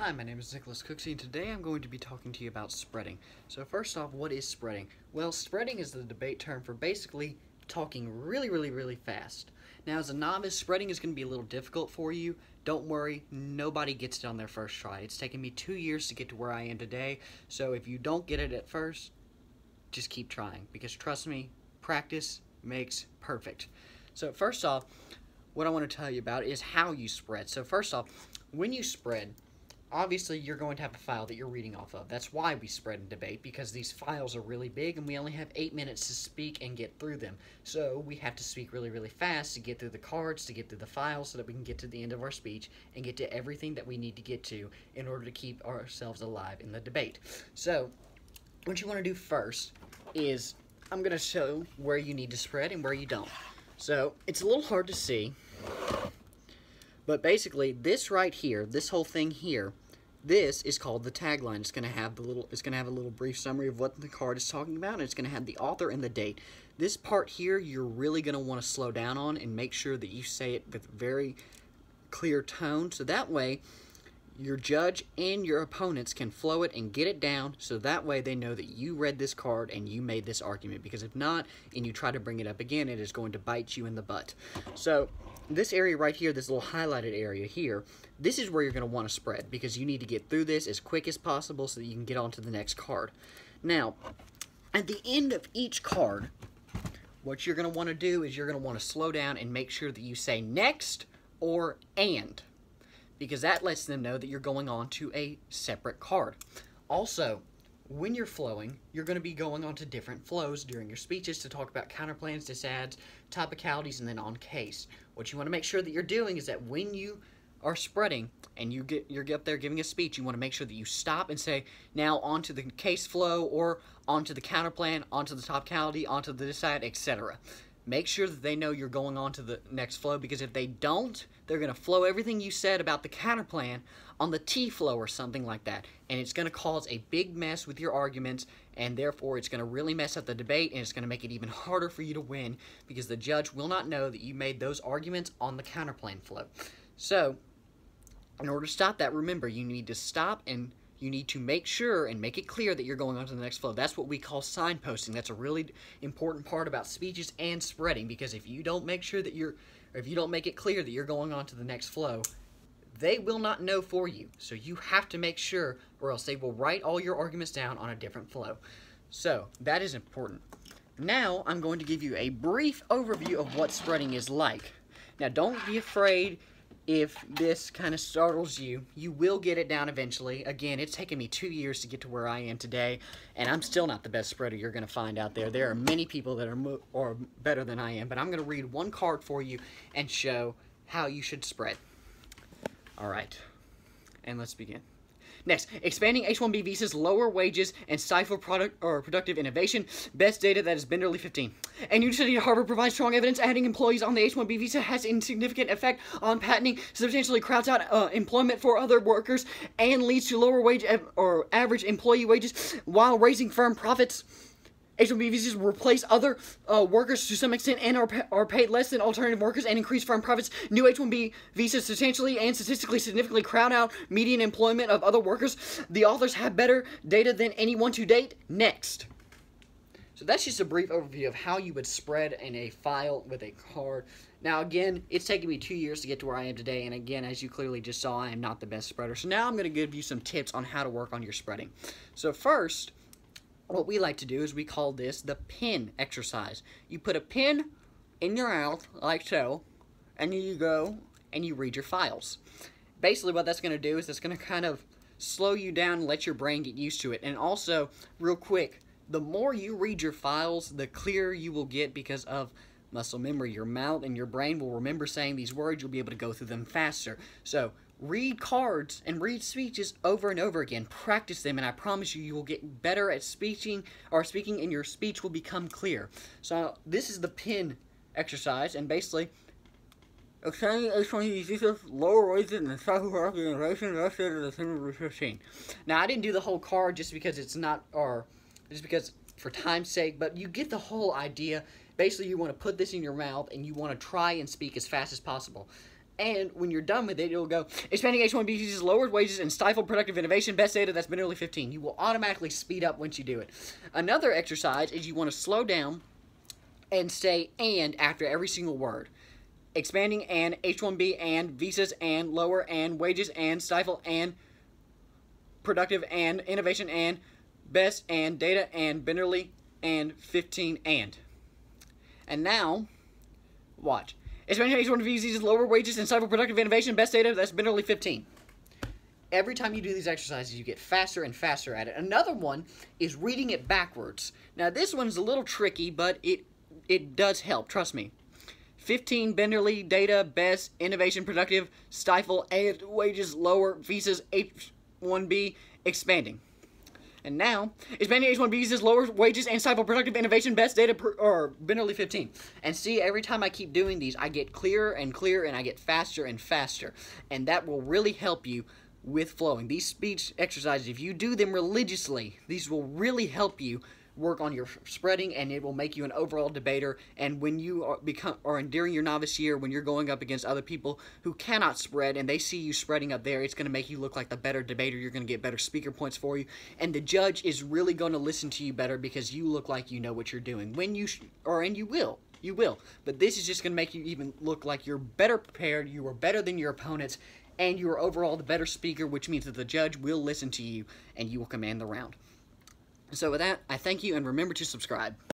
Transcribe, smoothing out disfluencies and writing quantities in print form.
Hi, my name is Nicholas Cooksey, and today I'm going to be talking to you about spreading. So first off, what is spreading? Well, spreading is the debate term for basically talking really fast. Now, as a novice, spreading is going to be a little difficult for you. Don't worry, nobody gets it on their first try. It's taken me 2 years to get to where I am today, so if you don't get it at first, just keep trying, because trust me, practice makes perfect. So first off, what I want to tell you about is how you spread. So first off, when you spread, obviously you're going to have a file that you're reading off of. That's why we spread and debate, because these files are really big and we only have 8 minutes to speak and get through them. So we have to speak really fast to get through the cards, to get through the files, so that we can get to the end of our speech and get to everything that we need to get to in order to keep ourselves alive in the debate. So what you want to do first is I'm going to show where you need to spread and where you don't. So it's a little hard to see, but basically this right here, this whole thing here, this is called the tagline. It's going to have a little brief summary of what the card is talking about, and it's going to have the author and the date. This part here you're really going to want to slow down on and make sure that you say it with very clear tone, so that way your judge and your opponents can flow it and get it down, so that way they know that you read this card and you made this argument, because if not, and you try to bring it up again, it is going to bite you in the butt. So this area right here, this little highlighted area here, this is where you're going to want to spread, because you need to get through this as quick as possible so that you can get on to the next card. Now, at the end of each card, what you're going to want to do is you're going to want to slow down and make sure that you say next or and, because that lets them know that you're going on to a separate card. Also, when you're flowing, you're going to be going on to different flows during your speeches to talk about counterplans, disads, topicalities, and then on case. What you want to make sure that you're doing is that when you are spreading and you're up there giving a speech, you want to make sure that you stop and say, now onto the case flow, or onto the counterplan, onto the topicality, onto the decide, etc. Make sure that they know you're going on to the next flow, because if they don't, they're going to flow everything you said about the counterplan on the T flow or something like that, and it's going to cause a big mess with your arguments, and therefore it's going to really mess up the debate, and it's going to make it even harder for you to win, because the judge will not know that you made those arguments on the counterplan flow. So in order to stop that, remember, you need to stop and you need to make sure and make it clear that you're going on to the next flow. That's what we call signposting. That's a really important part about speeches and spreading, because if you don't make sure that if you don't make it clear that you're going on to the next flow, they will not know for you. So you have to make sure, or else they will write all your arguments down on a different flow. So that is important. Now I'm going to give you a brief overview of what spreading is like. Now don't be afraid if this kind of startles you. You will get it down eventually. Again, it's taken me 2 years to get to where I am today, and I'm still not the best spreader you're going to find out there. There are many people that are better than I am, but I'm going to read one card for you and show how you should spread. Alright, and let's begin. Next, expanding H-1B visas, lower wages, and stifle productive innovation. Best data, that is Benderly 15. And University of Harvard provides strong evidence adding employees on the H-1B visa has insignificant effect on patenting, substantially crowds out employment for other workers, and leads to lower wage or average employee wages while raising firm profits. H-1B visas replace other workers to some extent and are paid less than alternative workers and increase firm profits. New H-1B visas substantially and statistically significantly crowd out median employment of other workers. The authors have better data than anyone to date. Next. So that's just a brief overview of how you would spread in a file with a card. Now again, it's taken me 2 years to get to where I am today, and again, as you clearly just saw, I am not the best spreader. So now I'm going to give you some tips on how to work on your spreading. So first, what we like to do is we call this the pin exercise. You put a pin in your mouth, like so, and then you go and you read your files. Basically what that's going to do is it's going to kind of slow you down and let your brain get used to it. And also, real quick, the more you read your files, the clearer you will get because of muscle memory. Your mouth and your brain will remember saying these words. You'll be able to go through them faster. So read cards and read speeches over and over again. Practice them, and I promise you, you will get better at speaking, and your speech will become clear. So this is the pin exercise, and basically, expanding H-1B visas, lower wages, and stifle productive innovation. Best data, the Benderly 15. Now I didn't do the whole card just because it's not, or just because for time's sake, but you get the whole idea. Basically, you want to put this in your mouth, and you want to try and speak as fast as possible. And when you're done with it, it'll go, expanding H1B's lowered wages and stifled productive innovation, best data, that's been early 15. You will automatically speed up once you do it. Another exercise is you want to slow down and say and after every single word. Expanding and, H1B and, visas and, lower and, wages and, stifle and, productive and, innovation and, best and, data and, been early and, 15 and. And now, watch. Expanding H1B visas, lower wages and stifle productive innovation, best data, that's been early 15. Every time you do these exercises, you get faster and faster at it. Another one is reading it backwards. Now, this one's a little tricky, but it does help, trust me. 15, Benderly, data, best, innovation, productive, stifle, and wages, lower, visas, H1B, expanding. And now, expanding H1B visas, lower wages, and stifle, productive, innovation, best, data, or Benderly 15. And see, every time I keep doing these, I get clearer and clearer, and I get faster and faster. And that will really help you with flowing. These speech exercises, if you do them religiously, these will really help you work on your spreading, and it will make you an overall debater. And when you are during your novice year, when you're going up against other people who cannot spread and they see you spreading up there, it's going to make you look like the better debater. You're going to get better speaker points for you, and the judge is really going to listen to you better because you look like you know what you're doing. When you and you will, but this is just going to make you even look like you're better prepared, you are better than your opponents, and you are overall the better speaker, which means that the judge will listen to you and you will command the round. So with that, I thank you, and remember to subscribe.